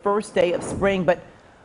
First day of spring, but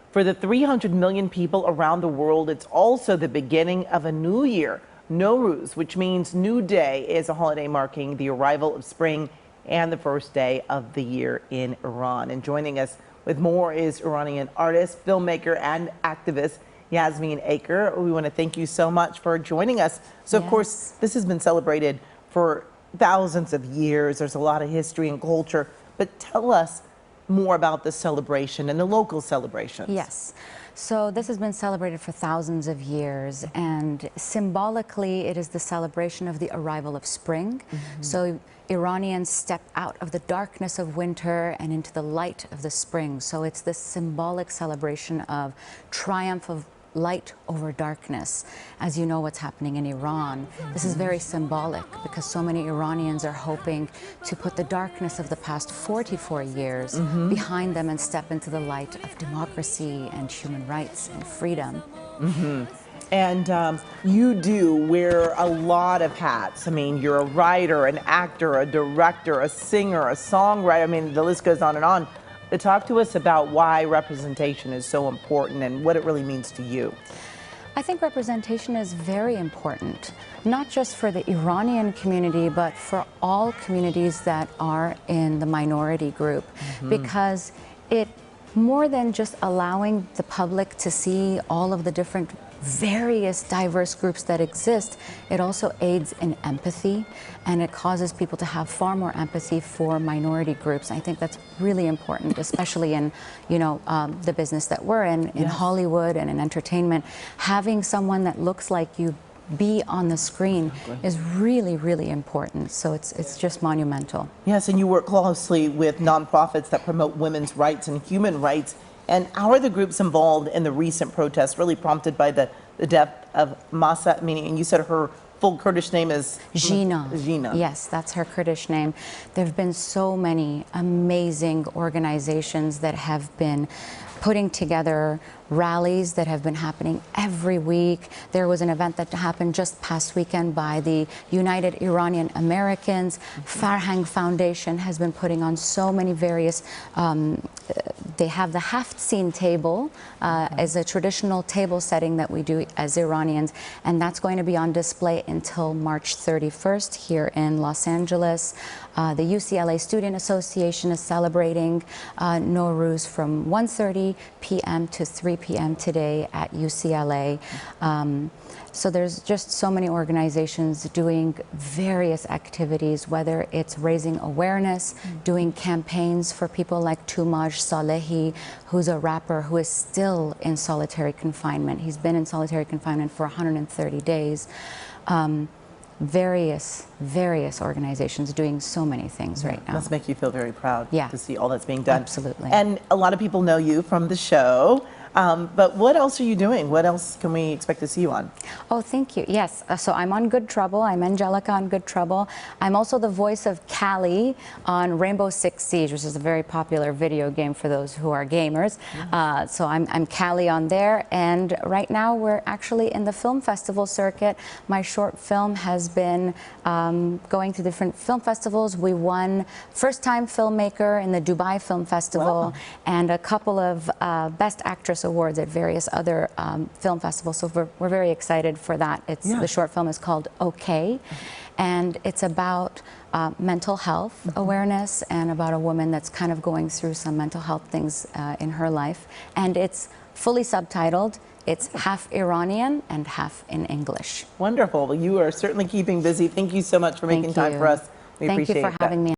for the 300 million people around the world, it's also the beginning of a new year. Nowruz, which means new day, is a holiday marking the arrival of spring and the first day of the year in Iran. And joining us with more is Iranian artist, filmmaker, and activist Yasmine Aker. We want to thank you so much for joining us. So, Of course, this has been celebrated for thousands of years. There's a lot of history and culture, but tell us more about the celebration and the local celebrations. Yes. So this has been celebrated for thousands of years, and symbolically it is the celebration of the arrival of spring. So Iranians step out of the darkness of winter and into the light of the spring. So it's this symbolic celebration of triumph of light over darkness. As you know what's happening in Iran, this is very symbolic because so many Iranians are hoping to put the darkness of the past 44 years behind them and step into the light of democracy and human rights and freedom. And you do wear a lot of hats. I mean, you're a writer, an actor, a director, a singer, a songwriter. I mean, the list goes on and on. But talk to us about why representation is so important and what it really means to you. I think representation is very important, not just for the Iranian community, but for all communities that are in the minority group, because it, more than just allowing the public to see all of the different various diverse groups that exist, it also aids in empathy, and it causes people to have far more empathy for minority groups. I think that's really important, especially in, the business that we're in Hollywood and in entertainment. Having someone that looks like you be on the screen is really, really important. So it's just monumental. Yes, and you work closely with nonprofits that promote women's rights and human rights. And how are the groups involved in the recent protests, really prompted by the death of Mahsa Amini? And you said her full Kurdish name is Gina. Gina. Yes, that's her Kurdish name. There have been so many amazing organizations that have been putting together rallies that have been happening every week. There was an event that happened just past weekend by the United Iranian Americans. Farhang Foundation has been putting on so many various, they have the Haft-Seen table as a traditional table setting that we do as Iranians, and that's going to be on display until March 31st here in Los Angeles. The UCLA Student Association is celebrating Nowruz from 1:30 p.m. to 3 p.m. today at UCLA. So there's just so many organizations doing various activities, whether it's raising awareness, doing campaigns for people like Tumaj Salehi, who's a rapper who is still in solitary confinement. He's been in solitary confinement for 130 days. Various organizations doing so many things right now. Must make you feel very proud to see all that's being done. Absolutely. And a lot of people know you from the show. But what else are you doing? What else can we expect to see you on? Oh, thank you. Yes. So I'm on Good Trouble. I'm Angelica on Good Trouble. I'm also the voice of Callie on Rainbow Six Siege, which is a very popular video game for those who are gamers. So I'm Callie on there. And right now we're actually in the film festival circuit. My short film has been going to different film festivals. We won First Time Filmmaker in the Dubai Film Festival and a couple of Best Actress awards at various other film festivals, so we're very excited for that. The short film is called Okay, and it's about mental health awareness and about a woman that's kind of going through some mental health things in her life, and it's fully subtitled. It's half Iranian and half in English. Wonderful. Well, you are certainly keeping busy. Thank you so much for making time for us. We appreciate it. Thank you for having me.